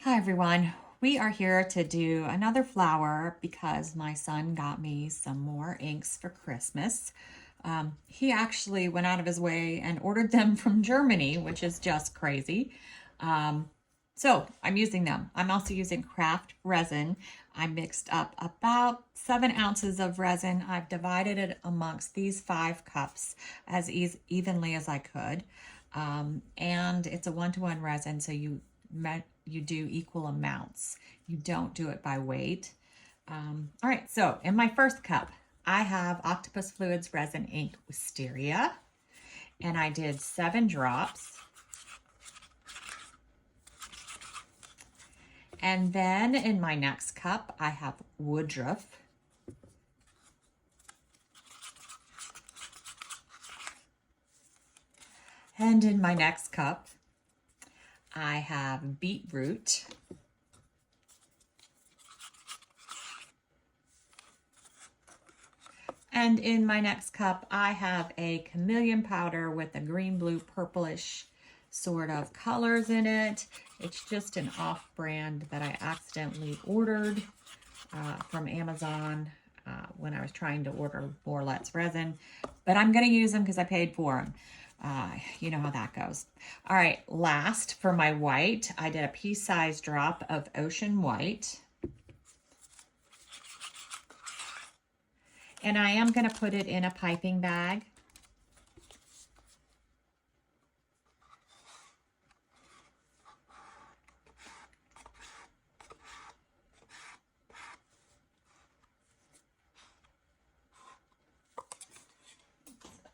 Hi everyone. We are here to do another flower because my son got me some more inks for Christmas. He actually went out of his way and ordered them from Germany, which is just crazy. Um, so I'm using them. I'm also using craft resin. I mixed up about 7 ounces of resin. I've divided it amongst these 5 cups as evenly as I could. And it's a 1-to-1 resin, so you do equal amounts. You don't do it by weight. All right, so in my first cup, I have Octopus Fluids Resin Ink Wisteria, and I did 7 drops. And then in my next cup, I have Woodruff. And in my next cup, I have Beetroot. And in my next cup, I have a chameleon powder with a green, blue, purplish sort of colors in it. It's just an off-brand that I accidentally ordered from Amazon when I was trying to order more Let's Resin. But I'm going to use them because I paid for them. You know how that goes. All right, last for my white, I did a pea-sized drop of Ocean White. And I am going to put it in a piping bag.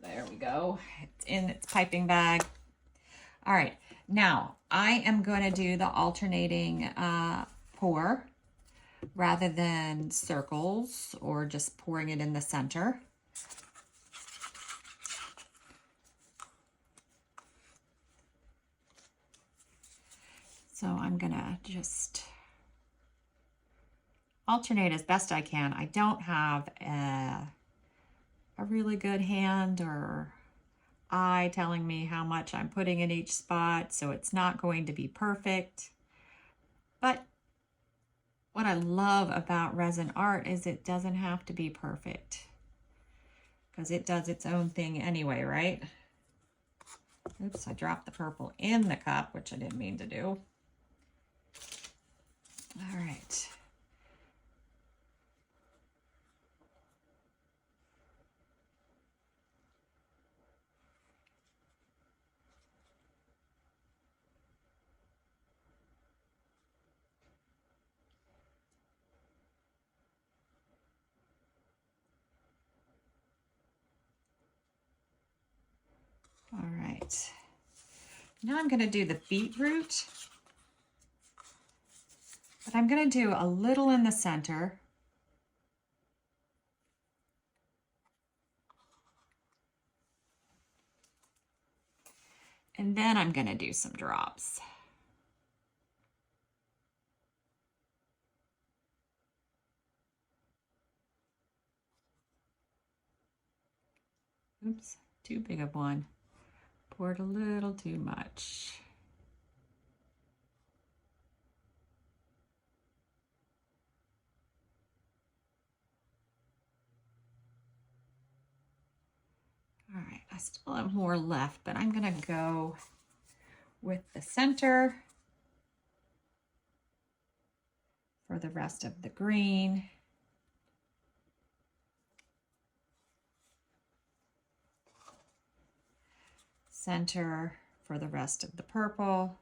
There we go. It's in its piping bag. All right, now I am going to do the alternating pour rather than circles or just pouring it in the center. So I'm going to just alternate as best I can. I don't have a really good hand or eye telling me how much I'm putting in each spot, so it's not going to be perfect. But what I love about resin art is it doesn't have to be perfect because it does its own thing anyway, right? Oops, I dropped the purple in the cup, which I didn't mean to do. All right. All right. Now I'm going to do the beetroot, but I'm going to do a little in the center. And then I'm going to do some drops. Oops, too big of one. Poured a little too much. All right, I still have more left, but I'm going to go with the center for the rest of the green. Center for the rest of the purple.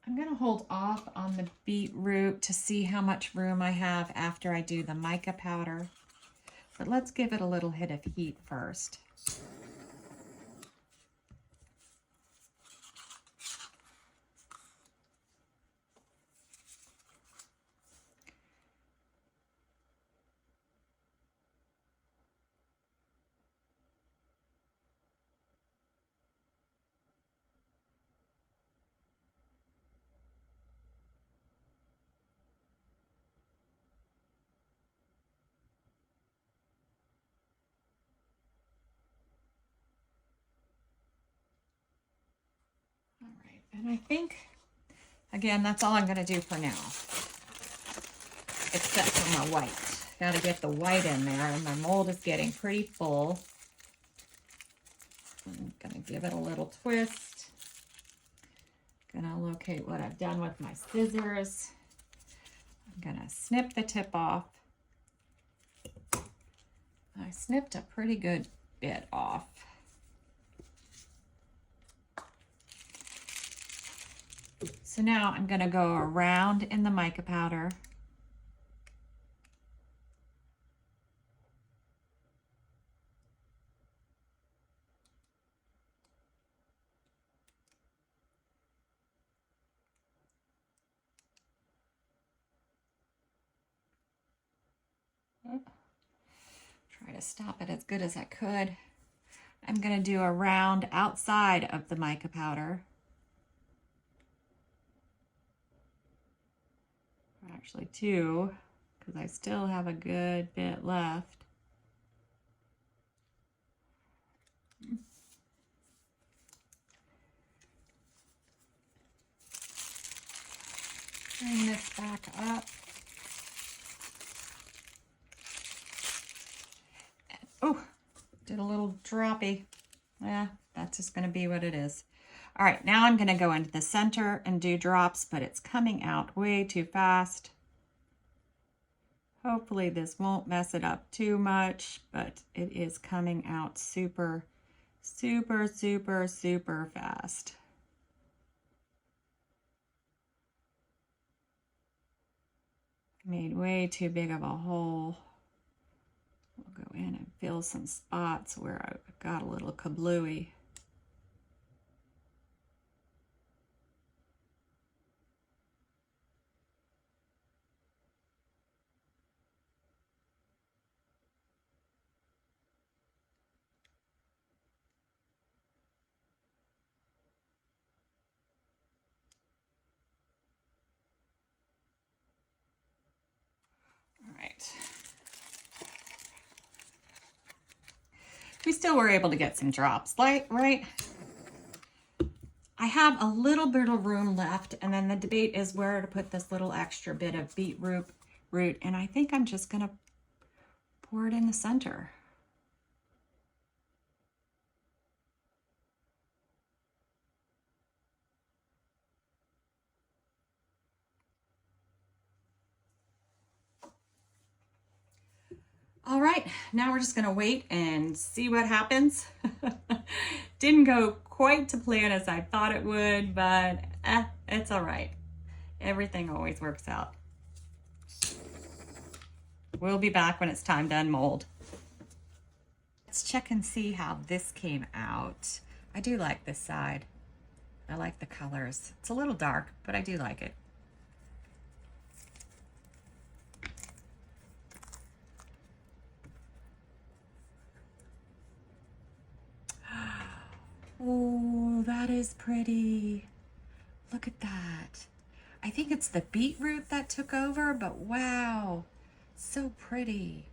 I'm going to hold off on the beetroot to see how much room I have after I do the mica powder. But let's give it a little hit of heat first. And I think, again, that's all I'm going to do for now, except for my white. Got to get the white in there, and my mold is getting pretty full. I'm going to give it a little twist. Going to locate what I've done with my scissors. I'm going to snip the tip off. I snipped a pretty good bit off. So now I'm going to go around in the mica powder. Try to stop it as good as I could. I'm going to do a round outside of the mica powder. Actually two, because I still have a good bit left. Bring this back up. Oh, did a little droppy. Yeah, that's just going to be what it is. All right, now I'm going to go into the center and do drops, but it's coming out way too fast. Hopefully this won't mess it up too much, but it is coming out super, super, super, super fast. Made way too big of a hole. We'll go in and fill some spots where I got a little kablooey. Right. We still were able to get some drops, right? I have a little bit of room left, and then the debate is where to put this little extra bit of beetroot root, and I think I'm just gonna pour it in the center. All right, now we're just gonna wait and see what happens. Didn't go quite to plan as I thought it would, but it's all right. Everything always works out. We'll be back when it's time to unmold. Let's check and see how this came out. I do like this side. I like the colors. It's a little dark, but I do like it. Oh, that is pretty. Look at that. I think it's the beetroot that took over, but wow, so pretty.